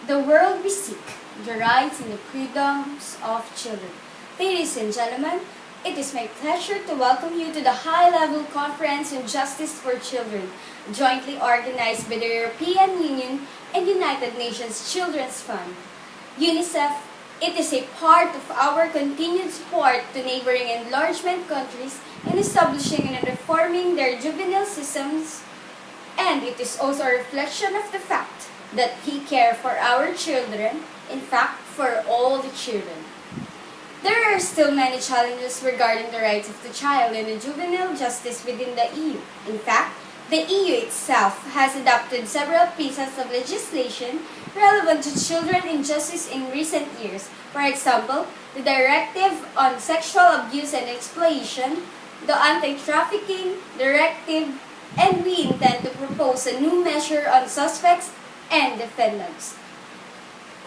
the world we seek, the rights and the freedoms of children. Ladies and gentlemen, it is my pleasure to welcome you to the High-Level Conference on Justice for Children, jointly organized by the European Union and United Nations Children's Fund. UNICEF, it is a part of our continued support to neighboring enlargement countries in establishing and reforming their juvenile systems, and it is also a reflection of the fact that we care for our children, in fact, for all the children. There are still many challenges regarding the rights of the child and the juvenile justice within the EU. In fact, the EU itself has adopted several pieces of legislation relevant to children in justice in recent years. For example, the Directive on Sexual Abuse and Exploitation, the Anti-Trafficking Directive, and we intend to propose a new measure on suspects and defendants.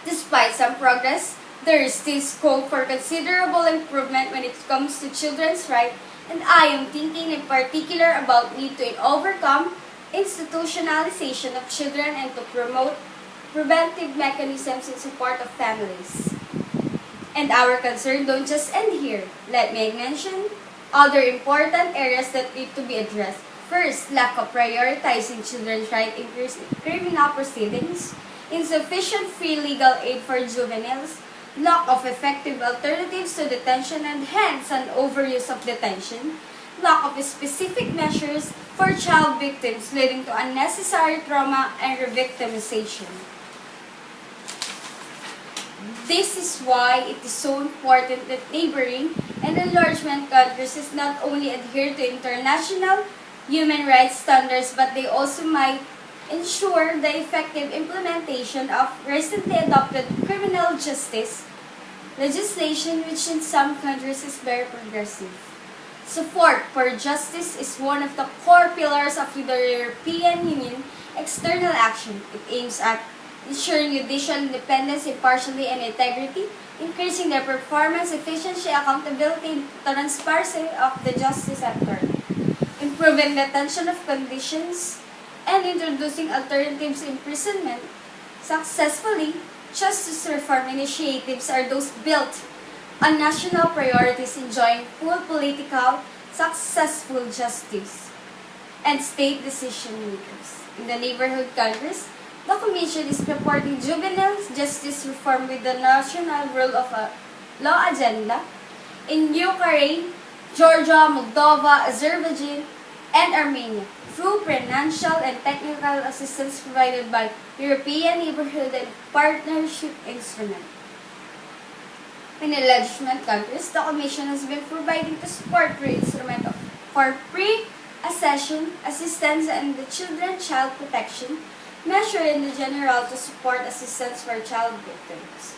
Despite some progress, there is still scope for considerable improvement when it comes to children's rights, and I am thinking in particular about need to overcome institutionalization of children and to promote preventive mechanisms in support of families. And our concern don't just end here. Let me mention other important areas that need to be addressed. First, lack of prioritizing children's rights in criminal proceedings, insufficient free legal aid for juveniles, lack of effective alternatives to detention and hence an overuse of detention, lack of specific measures for child victims leading to unnecessary trauma and re-victimization. This is why it is so important that neighboring and enlargement countries not only adhere to international human rights standards, but they also might ensure the effective implementation of recently adopted criminal justice legislation, which in some countries is very progressive. Support for justice is one of the core pillars of the European Union external action. It aims at ensuring judicial independence, impartiality, and integrity, increasing their performance, efficiency, accountability, and transparency of the justice sector, improving the detention of conditions, and introducing alternatives to imprisonment. Successfully, justice reform initiatives are those built on national priorities enjoying full political, successful justice, and state decision makers. In the neighborhood countries, the Commission is supporting juvenile justice reform with the National Rule of Law Agenda in Ukraine, Georgia, Moldova, Azerbaijan, and Armenia through financial and technical assistance provided by European Neighborhood and Partnership Instrument. In enlargement countries, the Commission has been providing the support through instrument for pre-accession assistance and the child protection measure in the general to support assistance for child victims.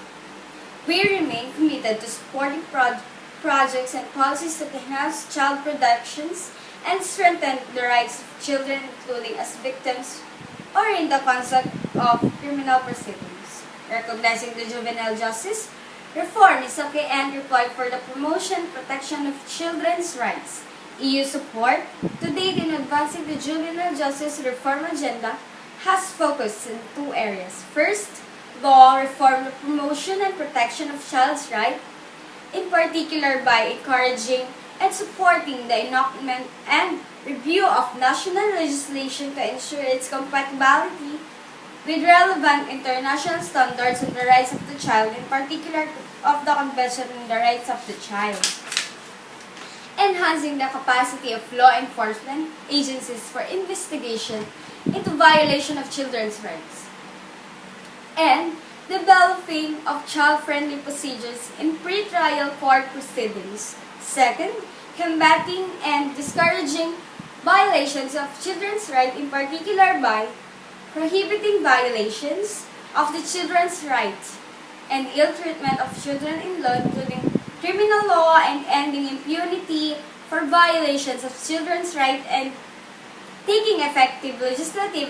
We remain committed to supporting projects and policies that enhance child protections and strengthen the rights of children, including as victims or in the context of criminal proceedings. Recognizing the juvenile justice reform is a key entry point for the promotion and protection of children's rights. EU support to date in advancing the juvenile justice reform agenda has focused in two areas. First, law reform, the promotion and protection of child's rights, in particular by encouraging and supporting the enactment and review of national legislation to ensure its compatibility with relevant international standards on the rights of the child, in particular of the Convention on the Rights of the Child. Enhancing the capacity of law enforcement agencies for investigation into violation of children's rights, and developing of child-friendly procedures in pre-trial court proceedings. Second, combating and discouraging violations of children's rights, in particular by prohibiting violations of the children's rights and ill treatment of children in law, including criminal law, and ending impunity for violations of children's rights, and taking effective legislative,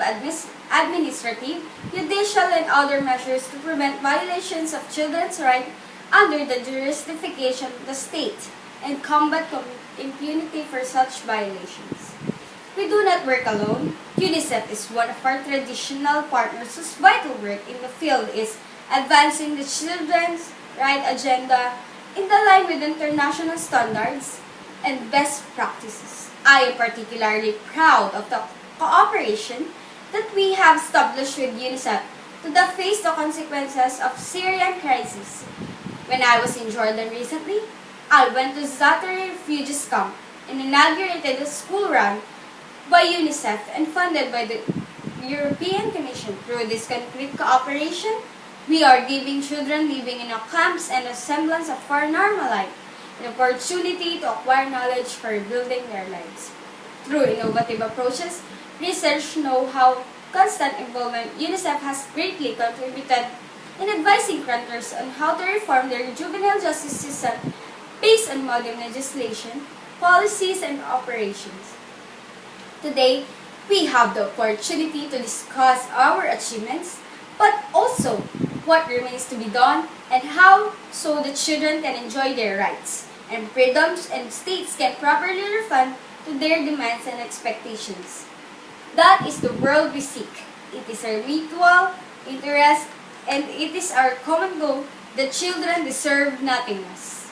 administrative, judicial, and other measures to prevent violations of children's rights under the jurisdiction of the state and combat impunity for such violations. We do not work alone. UNICEF is one of our traditional partners whose vital work in the field is advancing the children's right agenda in the line with international standards and best practices. I am particularly proud of the cooperation that we have established with UNICEF to face the consequences of Syrian crisis. When I was in Jordan recently, I went to Zaatari Refugees Camp and inaugurated a school run by UNICEF and funded by the European Commission. Through this concrete cooperation, we are giving children living in our camps and a semblance of a normal life, an opportunity to acquire knowledge for rebuilding their lives. Through innovative approaches, research, know-how, constant involvement, UNICEF has greatly contributed in advising countries on how to reform their juvenile justice system based on modern legislation, policies, and operations. Today, we have the opportunity to discuss our achievements, but also what remains to be done and how so the children can enjoy their rights and freedoms and states can properly respond to their demands and expectations. That is the world we seek. It is our mutual interest and it is our common goal that children deserve nothing less.